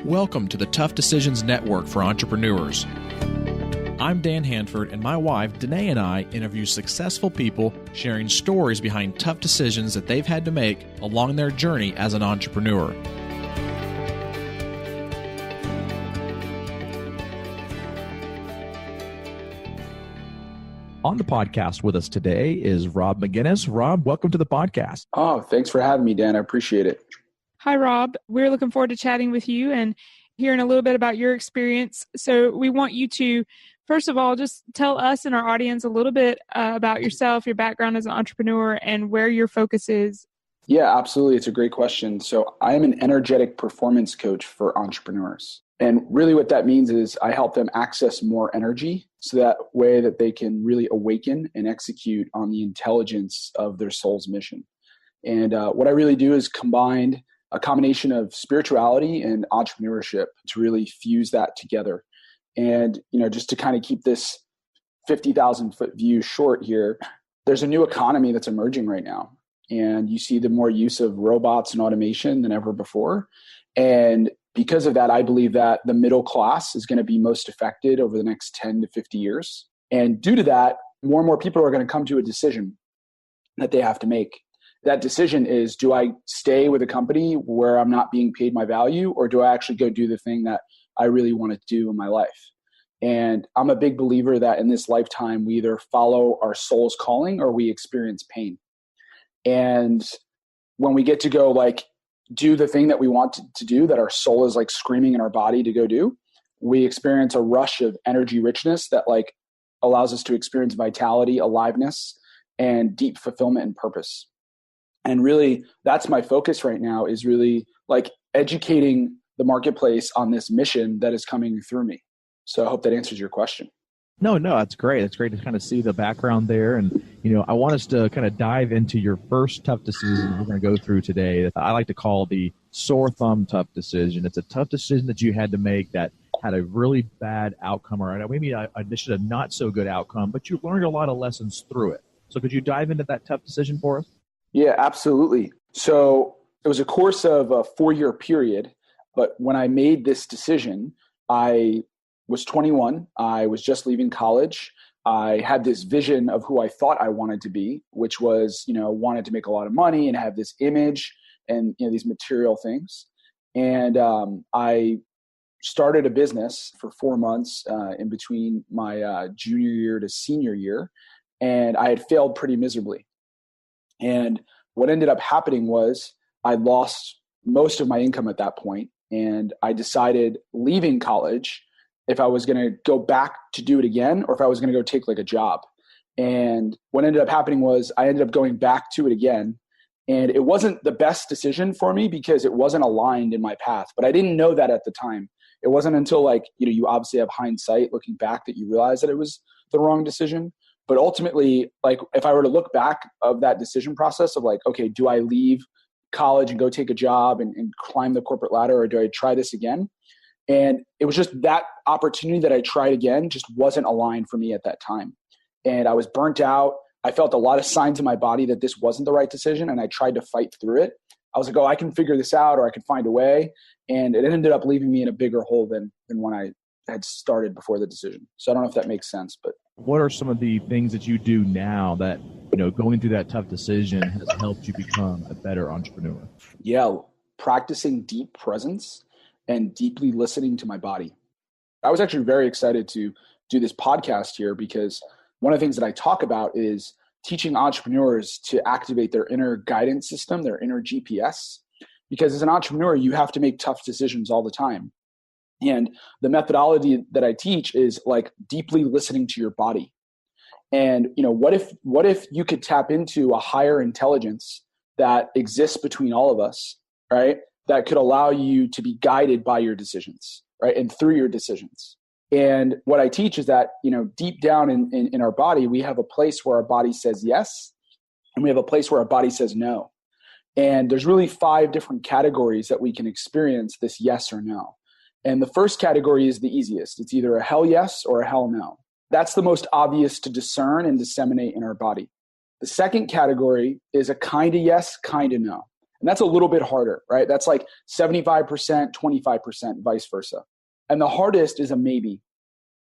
Welcome to the Tough Decisions Network for Entrepreneurs. I'm Dennae Handford, and my wife, Dennae, and I interview successful people sharing stories behind tough decisions that they've had to make along their journey as an entrepreneur. On the podcast with us today is Rob McGuiness. Rob, welcome to the podcast. Oh, thanks for having me, Dan. I appreciate it. Hi, Rob. We're looking forward to chatting with you and hearing a little bit about your experience. So we want you to, first of all, just tell us and our audience a little bit about yourself, your background as an entrepreneur, and where your focus is. Yeah, absolutely. It's a great question. So I am an energetic performance coach for entrepreneurs. And really what that means is I help them access more energy so that way that they can really awaken and execute on the intelligence of their soul's mission. And what I really do is combine a combination of spirituality and entrepreneurship to really fuse that together. And, just to kind of keep this 50,000 foot view short here, there's a new economy that's emerging right now. And you see the more use of robots and automation than ever before. And because of that, I believe that the middle class is going to be most affected over the next 10 to 50 years. And due to that, more and more people are going to come to a decision that they have to make. That decision is, do I stay with a company where I'm not being paid my value, or do I actually go do the thing that I really want to do in my life? And I'm a big believer that in this lifetime, we either follow our soul's calling or we experience pain. And when we get to go do the thing that we want to do, that our soul is screaming in our body to go do, we experience a rush of energy richness that allows us to experience vitality, aliveness, and deep fulfillment and purpose. And really, that's my focus right now, is really educating the marketplace on this mission that is coming through me. So I hope that answers your question. No, that's great. It's great to kind of see the background there. And, I want us to kind of dive into your first tough decision we're going to go through today. I like to call the sore thumb tough decision. It's a tough decision that you had to make that had a really bad outcome, or maybe a not so good outcome, but you learned a lot of lessons through it. So could you dive into that tough decision for us? Yeah, absolutely. So it was a course of a 4-year period, but when I made this decision, I was 21. I was just leaving college. I had this vision of who I thought I wanted to be, which was, wanted to make a lot of money and have this image and, these material things. And I started a business for 4 months in between my junior year to senior year, and I had failed pretty miserably. And what ended up happening was I lost most of my income at that point, and I decided, leaving college, if I was going to go back to do it again or if I was going to go take a job. And what ended up happening was I ended up going back to it again. And it wasn't the best decision for me because it wasn't aligned in my path, but I didn't know that at the time. It wasn't until you obviously have hindsight looking back that you realize that it was the wrong decision. But ultimately, if I were to look back of that decision process of okay, do I leave college and go take a job and climb the corporate ladder, or do I try this again? And it was just that opportunity that I tried again just wasn't aligned for me at that time. And I was burnt out. I felt a lot of signs in my body that this wasn't the right decision, and I tried to fight through it. I was I can figure this out, or I can find a way. And it ended up leaving me in a bigger hole than when I had started before the decision. So I don't know if that makes sense, but. What are some of the things that you do now that, going through that tough decision has helped you become a better entrepreneur? Yeah, practicing deep presence and deeply listening to my body. I was actually very excited to do this podcast here because one of the things that I talk about is teaching entrepreneurs to activate their inner guidance system, their inner GPS. Because as an entrepreneur, you have to make tough decisions all the time. And the methodology that I teach is deeply listening to your body. And, what if you could tap into a higher intelligence that exists between all of us, right? That could allow you to be guided by your decisions, right? And through your decisions. And what I teach is that, deep down in our body, we have a place where our body says yes, and we have a place where our body says no. And there's really 5 different categories that we can experience this yes or no. And the first category is the easiest. It's either a hell yes or a hell no. That's the most obvious to discern and disseminate in our body. The second category is a kind of yes, kind of no. And that's a little bit harder, right? That's like 75%, 25%, vice versa. And the hardest is a maybe.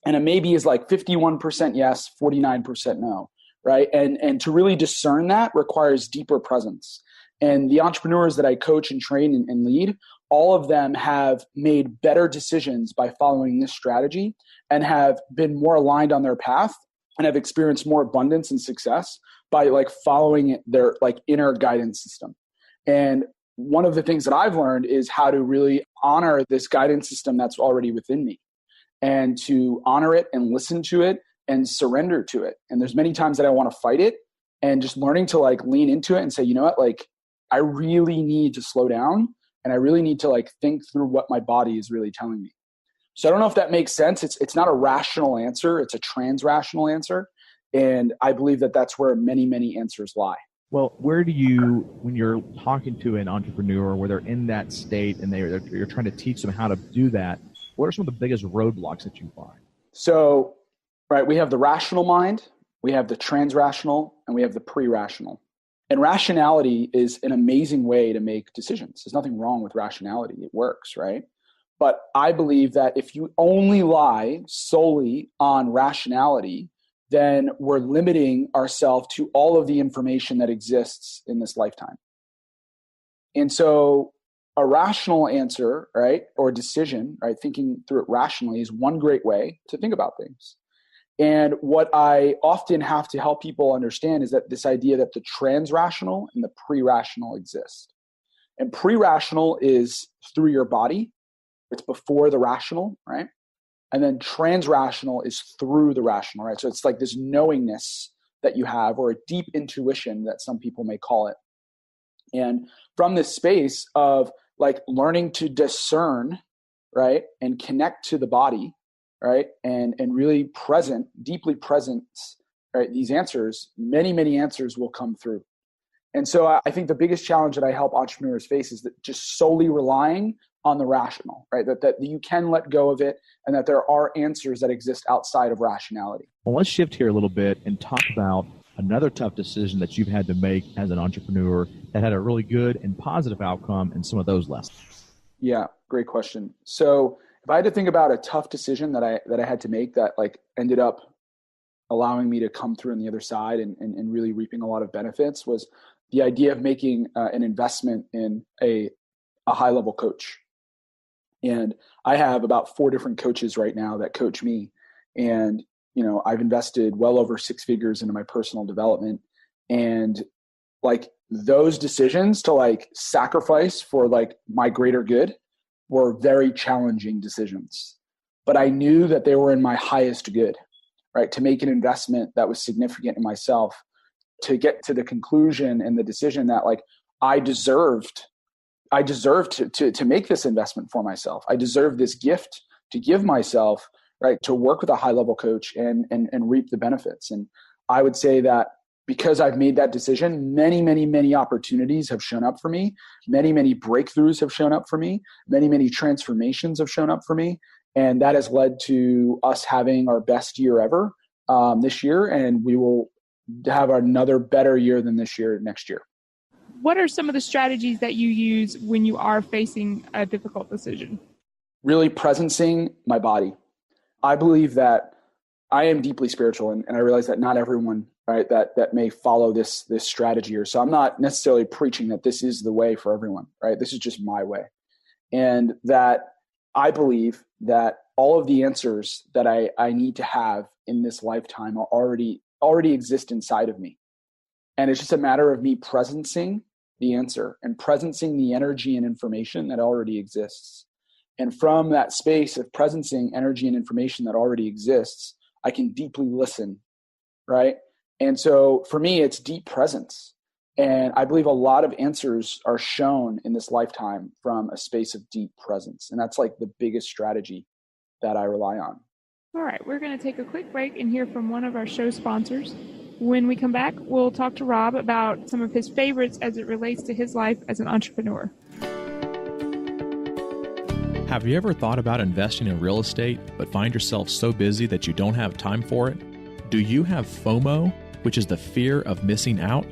And a maybe is like 51% yes, 49% no, right? And to really discern that requires deeper presence. And the entrepreneurs that I coach and train and lead, all of them have made better decisions by following this strategy and have been more aligned on their path and have experienced more abundance and success by like following their like inner guidance system. And one of the things that I've learned is how to really honor this guidance system that's already within me, and to honor it and listen to it and surrender to it. And there's many times that I want to fight it, and just learning to like lean into it and say, you know what, like I really need to slow down, and I really need to like think through what my body is really telling me. So I don't know if that makes sense. It's not a rational answer. It's a trans-rational answer. And I believe that that's where many, many answers lie. Well, where do you, when you're talking to an entrepreneur where they're in that state and you're trying to teach them how to do that, what are some of the biggest roadblocks that you find? So, right, we have the rational mind, we have the trans-rational, and we have the pre-rational. And rationality is an amazing way to make decisions. There's nothing wrong with rationality. It works, right? But I believe that if you only rely solely on rationality, then we're limiting ourselves to all of the information that exists in this lifetime. And so a rational answer, right, or decision, right, thinking through it rationally is one great way to think about things. And what I often have to help people understand is that this idea that the trans-rational and the pre-rational exist. And pre-rational is through your body. It's before the rational, right? And then trans-rational is through the rational, right? So it's like this knowingness that you have, or a deep intuition that some people may call it. And from this space of like learning to discern, right, and connect to the body, right, and really present, deeply present, right, these answers, many, many answers will come through. And so I think the biggest challenge that I help entrepreneurs face is that just solely relying on the rational, right? That you can let go of it, and that there are answers that exist outside of rationality. Well, let's shift here a little bit and talk about another tough decision that you've had to make as an entrepreneur that had a really good and positive outcome, and some of those lessons. Yeah, great question. So if I had to think about a tough decision that I had to make that like ended up allowing me to come through on the other side and really reaping a lot of benefits, was the idea of making an investment in a high-level coach. And I have about 4 different coaches right now that coach me. And, you know, I've invested well over 6 figures into my personal development. And like those decisions to like sacrifice for like my greater good were very challenging decisions. But I knew that they were in my highest good, right? To make an investment that was significant in myself, to get to the conclusion and the decision that like I deserved to make this investment for myself. I deserve this gift to give myself, right, to work with a high-level coach and reap the benefits. And I would say that because I've made that decision, many, many, many opportunities have shown up for me. Many, many breakthroughs have shown up for me. Many, many transformations have shown up for me. And that has led to us having our best year ever this year. And we will have another better year than this year next year. What are some of the strategies that you use when you are facing a difficult decision? Really presencing my body. I believe that I am deeply spiritual, and I realize that not everyone, right, that may follow this strategy. Or so I'm not necessarily preaching that this is the way for everyone, right? This is just my way. And that I believe that all of the answers that I need to have in this lifetime are already exist inside of me. And it's just a matter of me presencing the answer and presencing the energy and information that already exists. And from that space of presencing energy and information that already exists, I can deeply listen, right? And so for me, it's deep presence. And I believe a lot of answers are shown in this lifetime from a space of deep presence. And that's like the biggest strategy that I rely on. All right, we're going to take a quick break and hear from one of our show sponsors. When we come back, we'll talk to Rob about some of his favorites as it relates to his life as an entrepreneur. Have you ever thought about investing in real estate, but find yourself so busy that you don't have time for it? Do you have FOMO, which is the fear of missing out?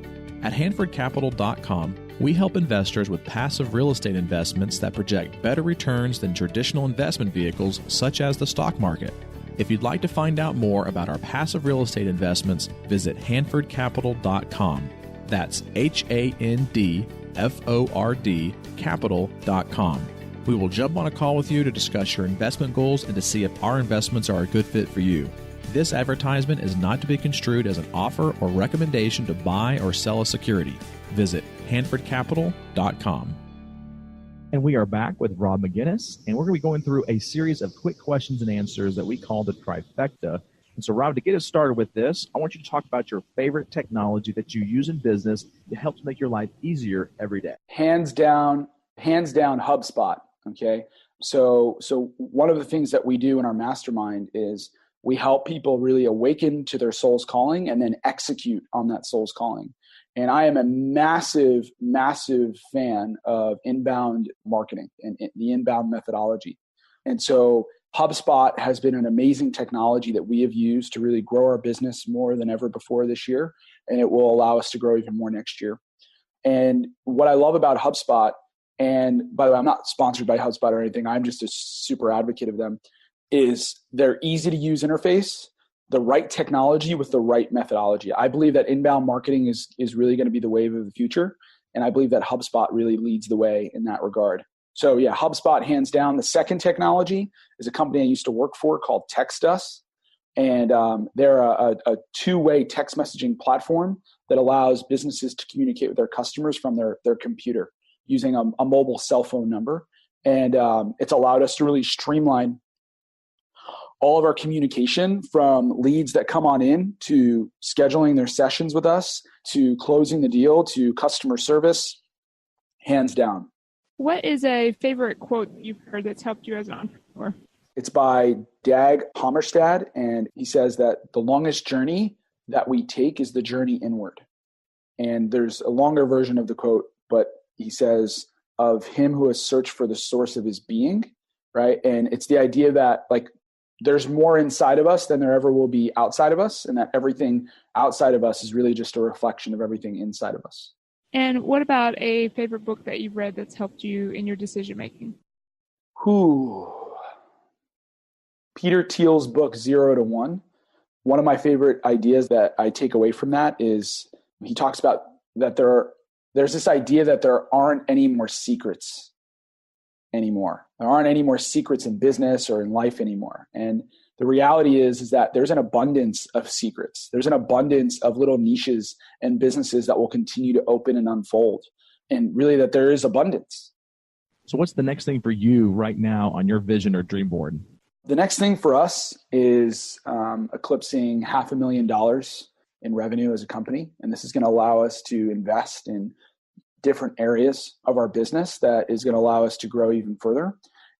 At HanfordCapital.com, We help investors with passive real estate investments that project better returns than traditional investment vehicles such as the stock market. If you'd like to find out more about our passive real estate investments, visit hanfordcapital.com. That's HANDFORD capital.com. We will jump on a call with you to discuss your investment goals and to see if our investments are a good fit for you. This advertisement is not to be construed as an offer or recommendation to buy or sell a security. Visit hanfordcapital.com. And we are back with Rob McGuiness, and we're going to be going through a series of quick questions and answers that we call the trifecta. And so, Rob, to get us started with this, I want you to talk about your favorite technology that you use in business that helps make your life easier every day. Hands down, HubSpot. Okay. So one of the things that we do in our mastermind is we help people really awaken to their soul's calling and then execute on that soul's calling. And I am a massive, massive fan of inbound marketing and the inbound methodology. And so HubSpot has been an amazing technology that we have used to really grow our business more than ever before this year. And it will allow us to grow even more next year. And what I love about HubSpot, and by the way, I'm not sponsored by HubSpot or anything, I'm just a super advocate of them, is their easy to use interface, the right technology with the right methodology. I believe that inbound marketing is really going to be the wave of the future. And I believe that HubSpot really leads the way in that regard. So yeah, HubSpot hands down. The second technology is a company I used to work for called TextUs. And they're a two-way text messaging platform that allows businesses to communicate with their customers from their computer using a mobile cell phone number. And it's allowed us to really streamline all of our communication, from leads that come on in to scheduling their sessions with us to closing the deal to customer service, hands down. What is a favorite quote you've heard that's helped you as an entrepreneur? It's by Dag Hammarstad, and he says that the longest journey that we take is the journey inward. And there's a longer version of the quote, but he says, of him who has searched for the source of his being, right? And it's the idea that like there's more inside of us than there ever will be outside of us, and that everything outside of us is really just a reflection of everything inside of us. And what about a favorite book that you've read that's helped you in your decision-making? Peter Thiel's book, 0 to 1. One of my favorite ideas that I take away from that is he talks about that there's this idea that there aren't any more secrets anymore. There aren't any more secrets in business or in life anymore. And the reality is that there's an abundance of secrets. There's an abundance of little niches and businesses that will continue to open and unfold. And really that there is abundance. So what's the next thing for you right now on your vision or dream board? The next thing for us is eclipsing $500,000 in revenue as a company. And this is going to allow us to invest in different areas of our business that is going to allow us to grow even further,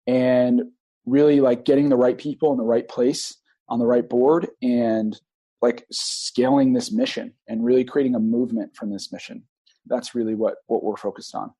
and really like getting the right people in the right place on the right board, and like scaling this mission and really creating a movement from this mission. That's really what we're focused on.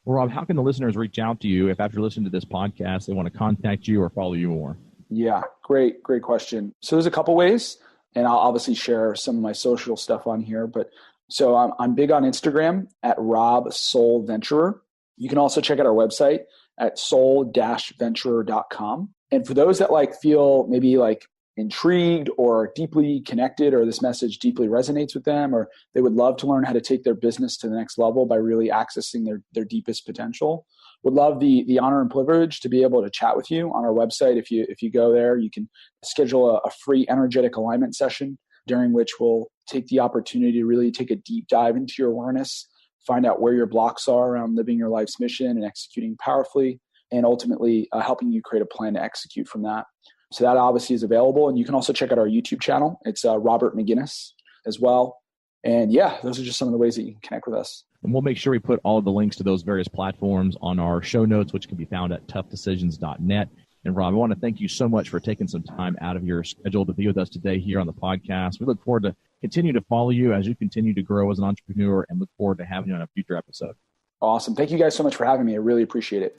Well, Rob, how can the listeners reach out to you if after listening to this podcast, they want to contact you or follow you more? Yeah, great question. So there's a couple ways, and I'll obviously share some of my social stuff on here, but so I'm big on Instagram at Rob Soul Venturer. You can also check out our website at soul-venturer.com. And for those that like feel maybe like intrigued or deeply connected, or this message deeply resonates with them, or they would love to learn how to take their business to the next level by really accessing their deepest potential, would love the honor and privilege to be able to chat with you on our website. If you go there, you can schedule a free energetic alignment session, during which we'll take the opportunity to really take a deep dive into your awareness, find out where your blocks are around living your life's mission and executing powerfully, and ultimately helping you create a plan to execute from that. So that obviously is available. And you can also check out our YouTube channel. It's Robert McGuiness as well. And yeah, those are just some of the ways that you can connect with us. And we'll make sure we put all of the links to those various platforms on our show notes, which can be found at toughdecisions.net. And Rob, I want to thank you so much for taking some time out of your schedule to be with us today here on the podcast. We look forward to continue to follow you as you continue to grow as an entrepreneur, and look forward to having you on a future episode. Awesome. Thank you guys so much for having me. I really appreciate it.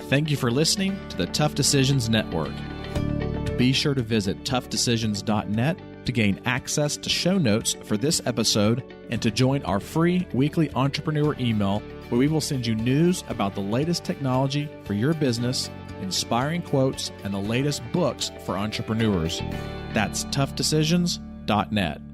Thank you for listening to the Tough Decisions Network. Be sure to visit toughdecisions.net to to gain access to show notes for this episode and to join our free weekly entrepreneur email where we will send you news about the latest technology for your business, inspiring quotes, and the latest books for entrepreneurs. That's toughdecisions.net.